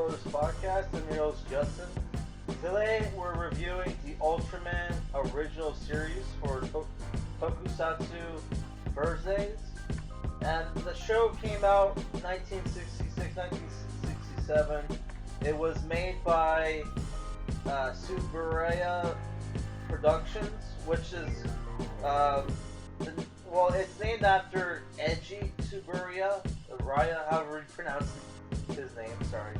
for this podcast. I'm your host, Justin. Today we're reviewing the Ultraman original series for Tokusatsu Thursdays. And the show came out 1966, 1967. It was made by Tsuburaya Productions, which is, it's named after Eiji Tsuburaya, however you pronounce his name, sorry.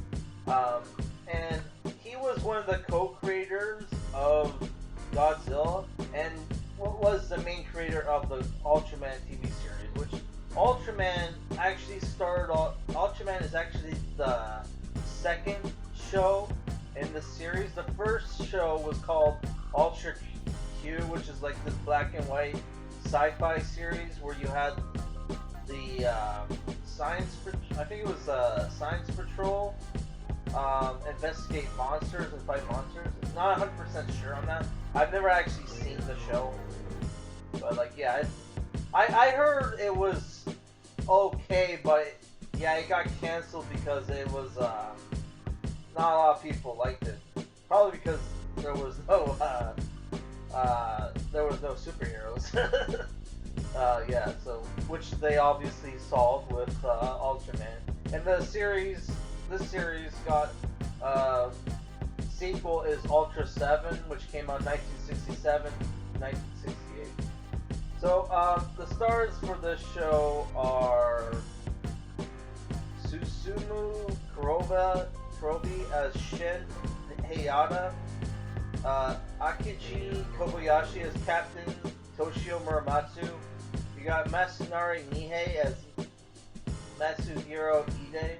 And he was one of the co-creators of Godzilla, and was the main creator of the Ultraman TV series, which Ultraman is actually the second show in the series. The first show was called Ultra Q, which is like this black and white sci-fi series where you had the Science Patrol investigate monsters and fight monsters. Not 100% sure on that. I've never actually seen the show, but I heard it was okay, but yeah, it got canceled because it was not a lot of people liked it. Probably because there was no superheroes. So which they obviously solved with Ultraman. And this series got sequel is Ultra 7, which came out 1967, 1968. So the stars for this show are Susumu Kurobe as Shin Hayata, Akiji Kobayashi as Captain Toshio Muramatsu. You got Masanari Nihei as Matsuhiro Ide,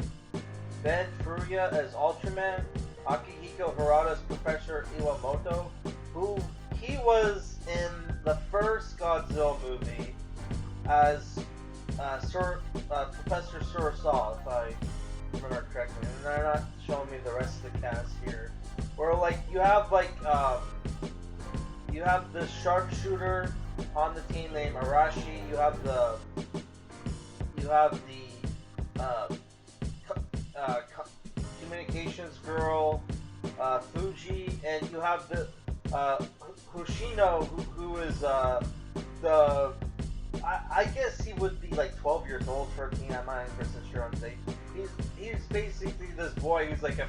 Ben Furuya as Ultraman, Akihiko Harada as Professor Iwamoto, who he was in the first Godzilla movie as Professor Surasaw, if I remember correctly, and they're not showing me the rest of the cast here. Where you have the sharpshooter on the team named Arashi. You have the communications girl Fuji, and you have the Hoshino, who is I guess he would be like 12 years old, 13. I'm not 100% sure on stage. He's basically this boy who's like a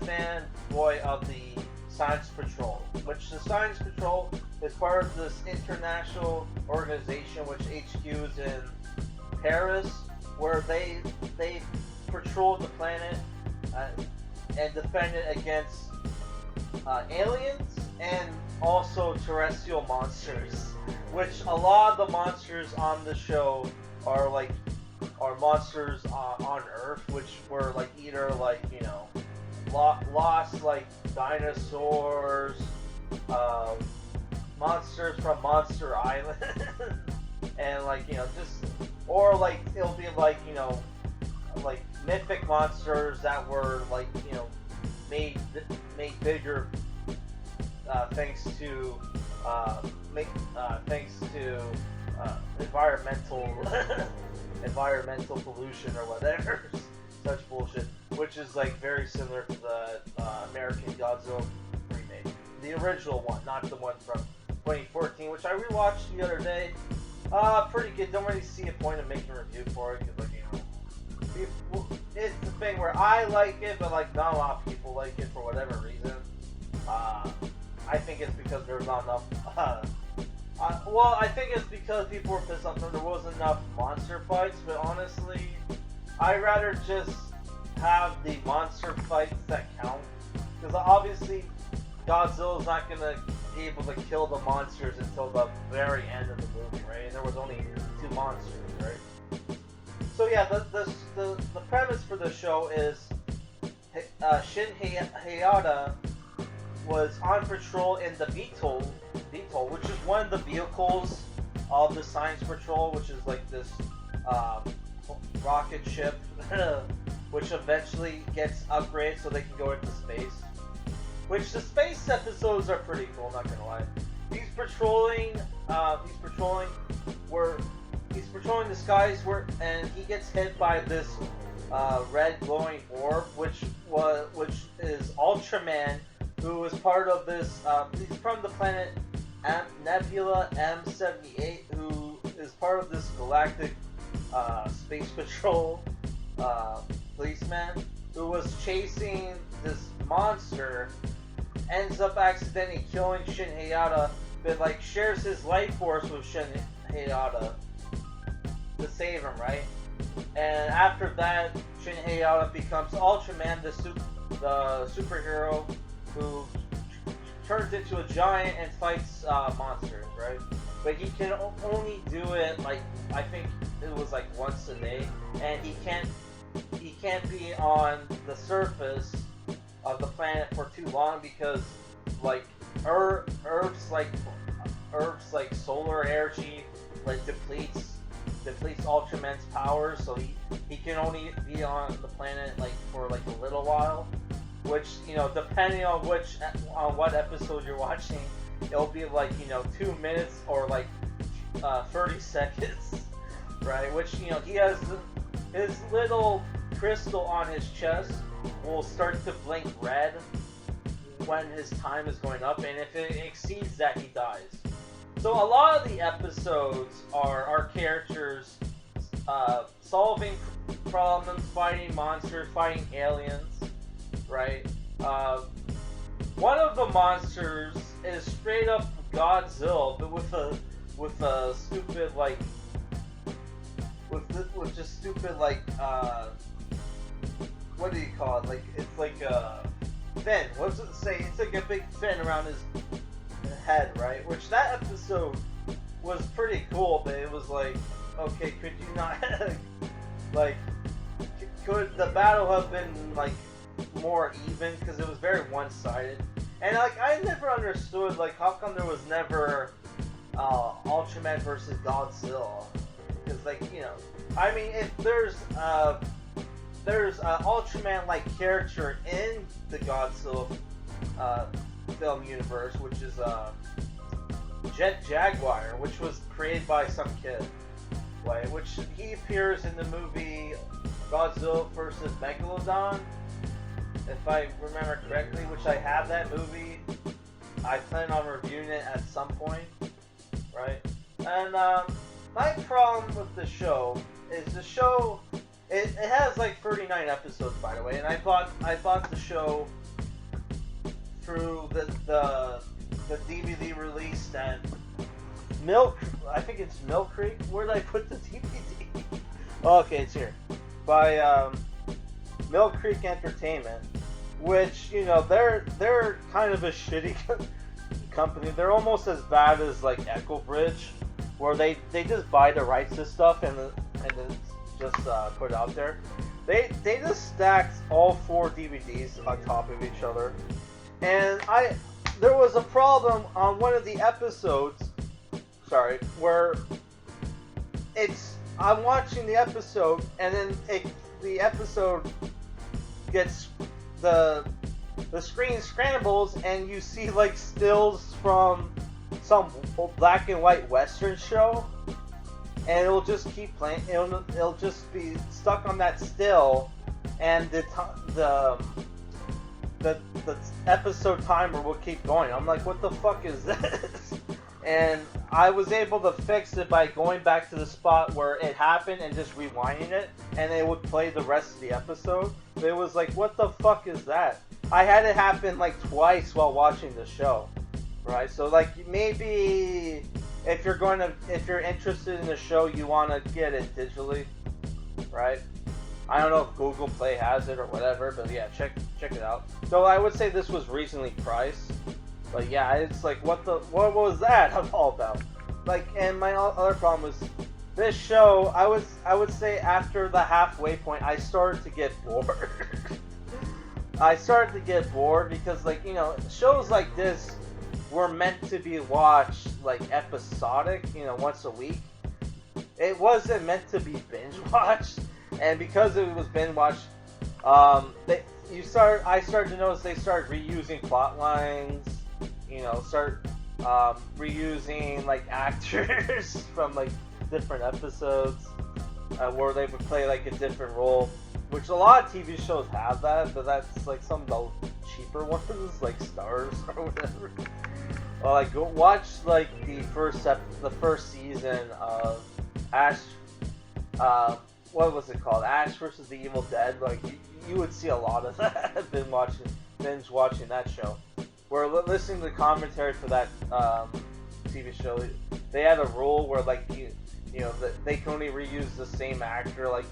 fan boy of the Science Patrol, which the Science Patrol is part of this international organization which HQs in Paris, where they patrol the planet and defend it against aliens and also terrestrial monsters, which a lot of the monsters on the show are monsters on Earth, which were either lost dinosaurs, monsters from Monster Island, and it'll be mythic monsters that were made bigger thanks to environmental pollution or whatever, such bullshit, which is very similar to the American Godzilla remake, the original one, not the one from 2014, which I rewatched the other day. Pretty good. Don't really see a point of making a review for it because it's the thing where I like it, but not a lot of people like it for whatever reason. I think it's because there's not enough. I think it's because people were pissed off that there wasn't enough monster fights. But honestly, I'd rather just have the monster fights that count, because obviously Godzilla's not gonna be able to kill the monsters until the very end of the movie, right? And there was only 2 monsters, right? So yeah, the premise for the show is Shin Hayata was on patrol in the Beetle, which is one of the vehicles of the Science Patrol, which is this rocket ship, which eventually gets upgraded so they can go into space. Which the space episodes are pretty cool, not gonna lie. He's patrolling the skies and he gets hit by this red glowing orb, which is Ultraman, who is part of this. He's from the planet Nebula M78, who is part of this galactic space patrol policeman who was chasing this monster. Ends up accidentally killing Shin Hayata, but like shares his life force with Shin Hayata to save him, right? And after that, Shin Hayata becomes Ultraman, the superhero who turns into a giant and fights monsters, right? But he can only do it like, I think it was like once a day, and he can't be on the surface of the planet for too long because like Earth's like solar energy like depletes Ultraman's powers, so he can only be on the planet like for like a little while, which, you know, depending on what episode you're watching, it'll be like, you know, 2 minutes or like 30 seconds, right? Which, you know, he has his little crystal on his chest will start to blink red when his time is going up, and if it exceeds that, he dies. So a lot of the episodes are our characters solving problems, fighting monsters, fighting aliens, right? One of the monsters is straight up Godzilla, but with a stupid like with just stupid like what do you call it? Like, it's like a fin. What does it say? It's like a big fin around his head, right? Which that episode was pretty cool, but it was like, okay, could you not like, could the battle have been like more even? Because it was very one-sided, and like I never understood like how come there was never Ultraman versus Godzilla? Because like, you know, I mean, if there's an Ultraman-like character in the Godzilla film universe, which is Jet Jaguar, which was created by some kid, right? Which he appears in the movie Godzilla vs. Megalodon, if I remember correctly, which I have that movie. I plan on reviewing it at some point, right? And my problem with the show is it has like 39 episodes, by the way, and I bought the show through the DVD release that I think it's Milk Creek. Where did I put the DVD? Oh, okay, it's here. By Milk Creek Entertainment, which, you know, they're kind of a shitty company. They're almost as bad as like Echo Bridge, where they just buy the rights to stuff and then just put it out there. They just stacked all 4 DVDs on top of each other, and there was a problem on one of the episodes. Sorry, where I'm watching the episode, and then the episode gets the screen scrambles, and you see like stills from some black and white Western show, and it'll just keep playing. It'll just be stuck on that still, and the episode timer will keep going. I'm like, what the fuck is this? And I was able to fix it by going back to the spot where it happened and just rewinding it, and it would play the rest of the episode. But it was like, what the fuck is that? I had it happen like twice while watching the show, right? So like, maybe if you're interested in the show, you want to get it digitally, right? I don't know if Google Play has it or whatever, but yeah, check it out. So I would say this was reasonably priced, but yeah, it's like, what was that all about? Like, and my other problem was this show. I would say after the halfway point, I started to get bored. I started to get bored because, like, you know, shows like this were meant to be watched like episodic, you know, once a week. It wasn't meant to be binge watched, and because it was binge watched, I started to notice they started reusing plot lines, you know, reusing like actors from like different episodes, where they would play like a different role, which a lot of TV shows have that, but that's like some of the cheaper ones, like Stars or whatever. Well, like go watch like the first season of Ash. What was it called? Ash versus the Evil Dead. Like you would see a lot of that. I've been binge watching that show. We're listening to the commentary for that TV show. They had a rule where like you know that they can only reuse the same actor like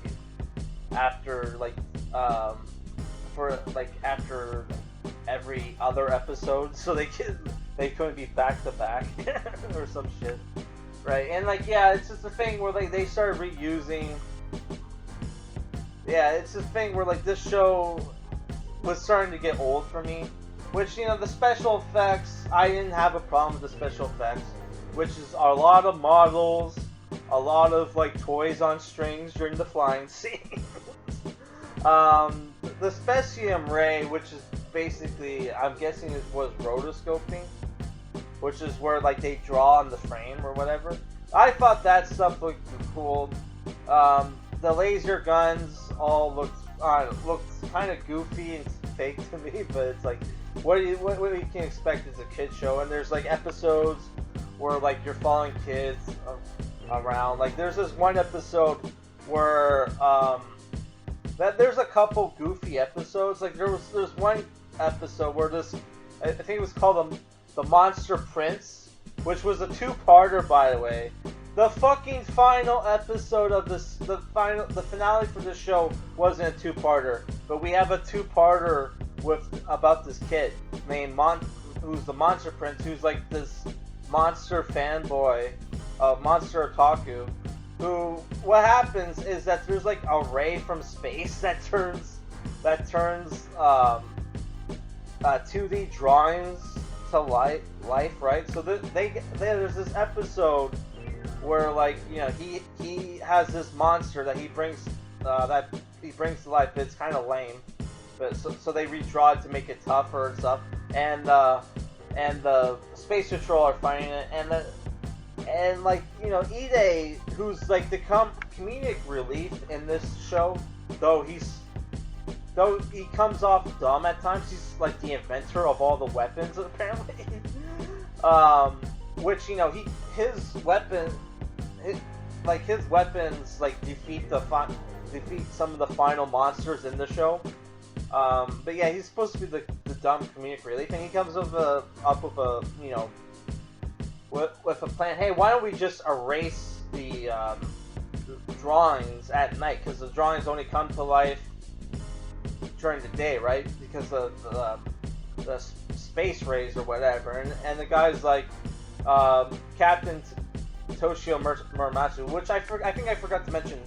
after like for like after every other episode, so they couldn't be back to back or some shit, right? And like yeah, it's just a thing where like they started reusing. Yeah, it's a thing where like this show was starting to get old for me, which you know the special effects, I didn't have a problem with the special effects, which is a lot of models, a lot of like toys on strings during the flying scene. The Specium Ray, which is basically, I'm guessing it was rotoscoping, which is where like they draw on the frame or whatever. I thought that stuff looked cool. The laser guns all looked kind of goofy and fake to me, but it's like what you can expect as a kid show. And there's like episodes where like you're following kids around. Like there's this one episode where there's a couple goofy episodes. Like there's one episode where I think it was called the Monster Prince, which was a two-parter, by the way. The fucking final episode of the finale for this show wasn't a two-parter, but we have a two-parter about this kid named who's the Monster Prince, who's like this monster fanboy, monster otaku. Who? What happens is that there's like a ray from space that turns 2D drawings to life, right? So there's this episode where like you know he has this monster that he brings to life. But it's kind of lame, but so they redraw it to make it tougher and stuff. And the Space Patrol are fighting it, and like you know Ide, who's like the comedic relief in this show, though he comes off dumb at times. He's like the inventor of all the weapons apparently. Which you know his weapons like defeat some of the final monsters in the show. But yeah, he's supposed to be the dumb comedic relief, and he comes up with a you know with a plan. Hey, why don't we just erase the drawings at night? Because the drawings only come to life during the day, right? Because of the space rays or whatever. And the guy's like Captain Toshio Muramatsu, which I think I forgot to mention.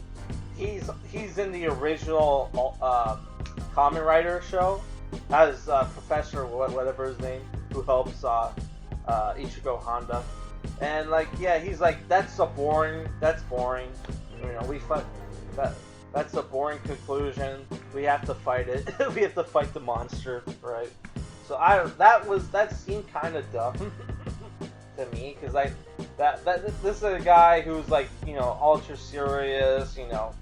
He's in the original Kamen Rider show as Professor whatever his name, who helps Ichigo Honda. And like yeah, he's like that's boring. You know, that's a boring conclusion. We have to fight it. We have to fight the monster, right? So that seemed kind of dumb to me, because this is a guy who's like you know ultra serious, you know,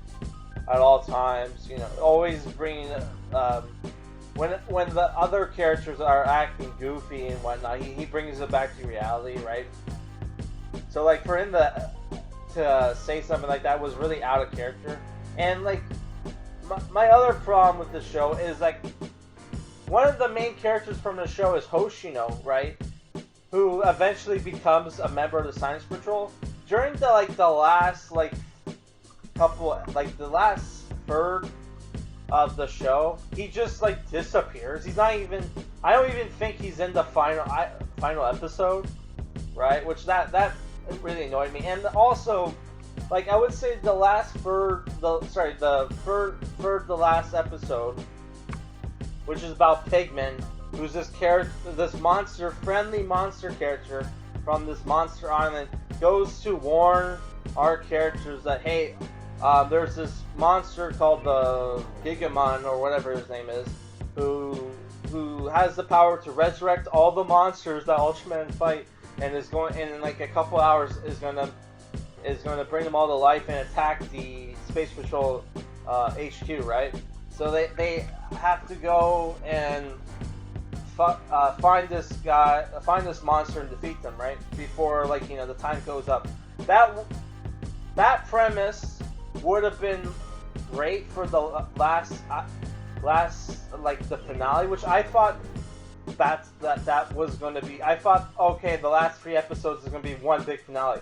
at all times, you know, always bringing when the other characters are acting goofy and whatnot, he brings it back to reality, right? So like for him to say something like that was really out of character. And like my other problem with the show is like one of the main characters from the show is Hoshino, right? Who eventually becomes a member of the Science Patrol. During the last third of the show, he just like disappears. He's not even. I don't even think he's in the final episode, right? Which that really annoyed me. And also, like I would say the last episode, which is about Pigman, who's this friendly monster character from this monster island, goes to warn our characters that hey, there's this monster called the Gigamon or whatever his name is, who has the power to resurrect all the monsters that Ultraman fight, and is going in like a couple hours is gonna is going to bring them all to life and attack the Space Patrol HQ, right? So they have to go and find this monster and defeat them, right? Before, like, the time goes up. That premise would have been great for the last like the finale, which I thought that was going to be. I thought, okay, the last 3 episodes is going to be one big finale.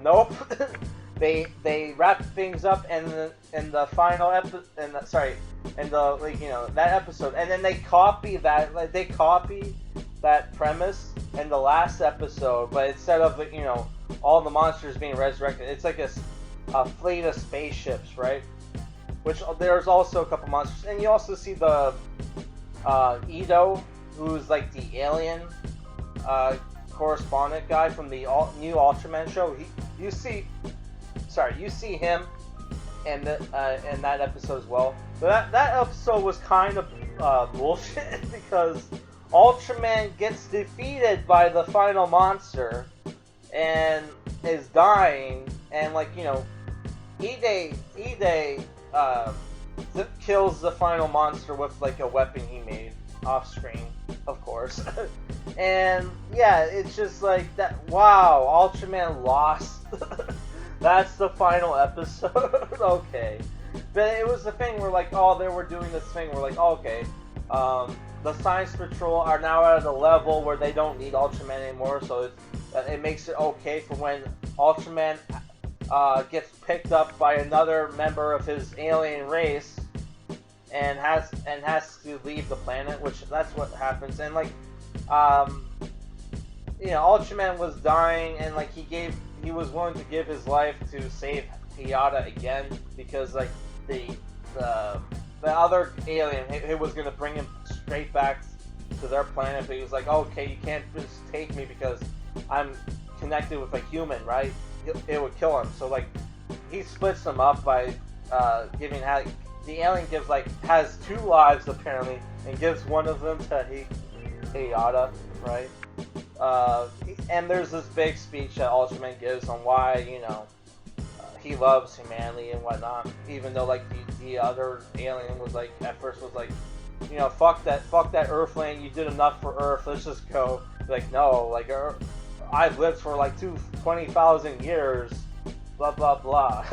Nope. they wrap things up in the final episode, that episode, and then they copy that premise in the last episode, but instead of all the monsters being resurrected, it's like a fleet of spaceships, right? Which there's also a couple monsters, and you also see the Ito, who's like the alien correspondent guy from the new Ultraman show. You see him in that episode as well. But that episode was kind of bullshit because Ultraman gets defeated by the final monster and is dying, and Ide kills the final monster with like a weapon he made off screen, of course. And yeah, it's just like that. Wow, Ultraman lost. That's the final episode. Okay, but it was the thing where they were doing this thing where okay, the Science Patrol are now at a level where they don't need Ultraman anymore, so it makes it okay for when Ultraman gets picked up by another member of his alien race and has to leave the planet, which that's what happens. And Ultraman was dying, and he was willing to give his life to save Hayata again, because the other alien, it was gonna bring him straight back to their planet, but he was like, okay, you can't just take me because I'm connected with a human, right? It would kill him. So he splits them up by giving the alien has 2 lives apparently, and gives one of them to Hayata, right? And there's this big speech that Ultraman gives on why he loves humanity and whatnot, even though the other alien was at first was fuck that Earthling, you did enough for Earth, let's just go. No, I've lived for 20,000 years, blah blah blah.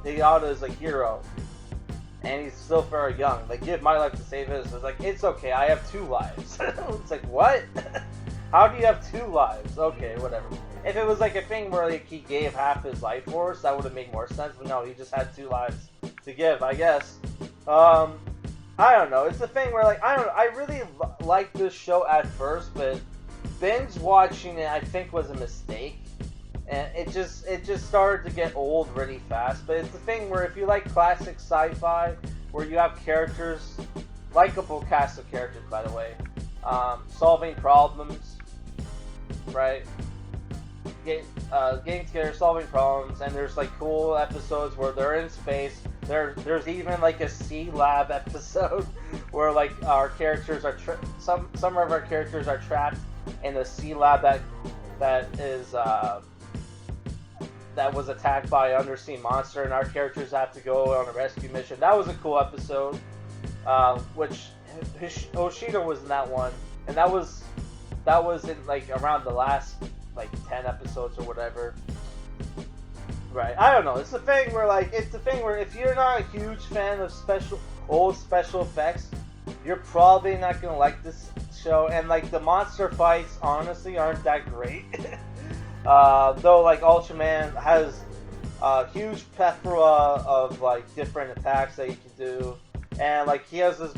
Hayata is a hero, and he's still very young. Give my life to save his. It's it's okay, I have 2 lives. It's what? How do you have 2 lives? Okay, whatever. If it was a thing where he gave half his life for us, that would have made more sense. But no, he just had 2 lives to give, I guess. I don't know. It's the thing where I don't know. I really liked this show at first, but binge watching it I think was a mistake, and it just started to get old really fast. But it's the thing where if you like classic sci-fi, where you have characters, likable cast of characters, by the way, solving problems, right? Getting together, solving problems, and there's cool episodes where they're in space. There's even a sea lab episode where our characters are some of our characters are trapped in a sea lab that was attacked by an undersea monster, and our characters have to go on a rescue mission. That was a cool episode, which Hoshino was in that one, and that was in around the last 10 episodes or whatever. Right, I don't know. It's the thing where if you're not a huge fan of old special effects, you're probably not gonna like this show. And the monster fights honestly aren't that great. Though Ultraman has a huge plethora of different attacks that you can do, and he has this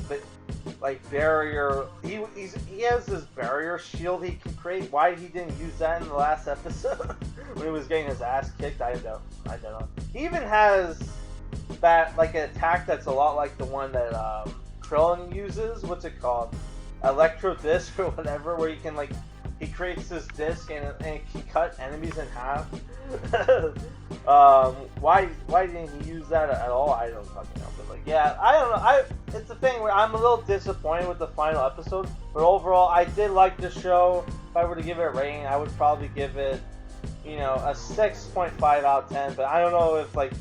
barrier. He has this barrier shield he can create. Why he didn't use that in the last episode when he was getting his ass kicked, I don't know. He even has that an attack that's a lot like the one that Krillin uses. What's it called? Electro disc or whatever, where you can he creates this disc and it can cut enemies in half. Why didn't he use that at all? I don't fucking know. But yeah, I don't know. It's the thing where I'm a little disappointed with the final episode, but overall I did like the show. If I were to give it a rating, I would probably give it, you know, a 6.5 out of 10. But I don't know if like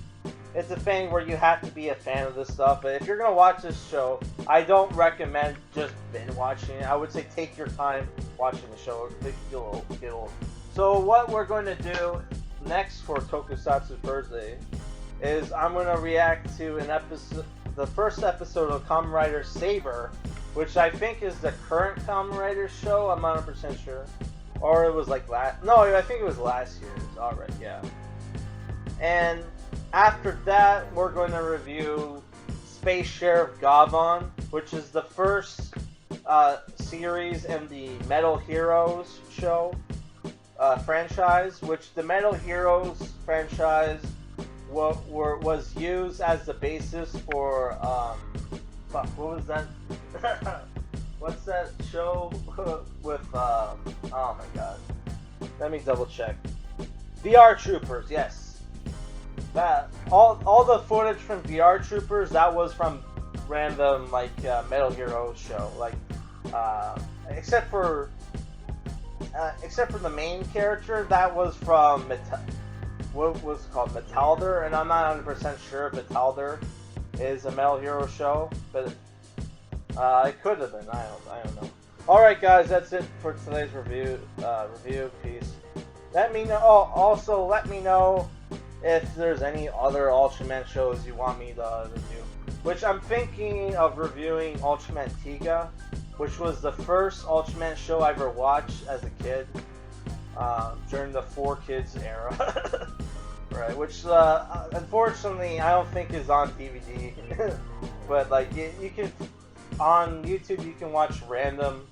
it's a thing where you have to be a fan of this stuff. But if you're gonna watch this show, I don't recommend just binge watching it. I would say take your time watching the show. It get a little. So what we're going to do next for Tokusatsu Thursday is I'm going to react to an episode, the first episode of Kamen Rider Saber, which I think is the current Kamen Rider show. I'm not 100% sure. Or it was like last... No, I think it was last year's. Alright, yeah. And after that, we're going to review Space Sheriff Gavan, which is the first series in the Metal Heroes show franchise, which the Metal Heroes franchise was used as the basis for fuck, what was that? What's that show with oh my god, let me double check. VR Troopers, yes. That all the footage from VR Troopers, that was from random like Metal Heroes show, like except for the main character, that was from what was it called, Metalder, and I'm not 100% sure if Metalder is a Metal Hero show, but it could have been. I don't know. All right, guys, that's it for today's review. Peace. Let me know. Oh, also let me know if there's any other Ultraman shows you want me to review. Which I'm thinking of reviewing Ultraman Tiga, which was the first Ultraman show I ever watched as a kid during the 4Kids era. Right, which unfortunately I don't think is on DVD. But like you can, on YouTube you can watch random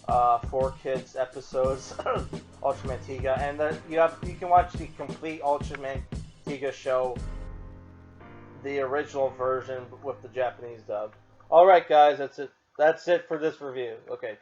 4Kids episodes of Ultraman Tiga, and you can watch the complete Ultraman Tiga show, the original version with the Japanese dub. Alright guys, that's it for this review. Okay.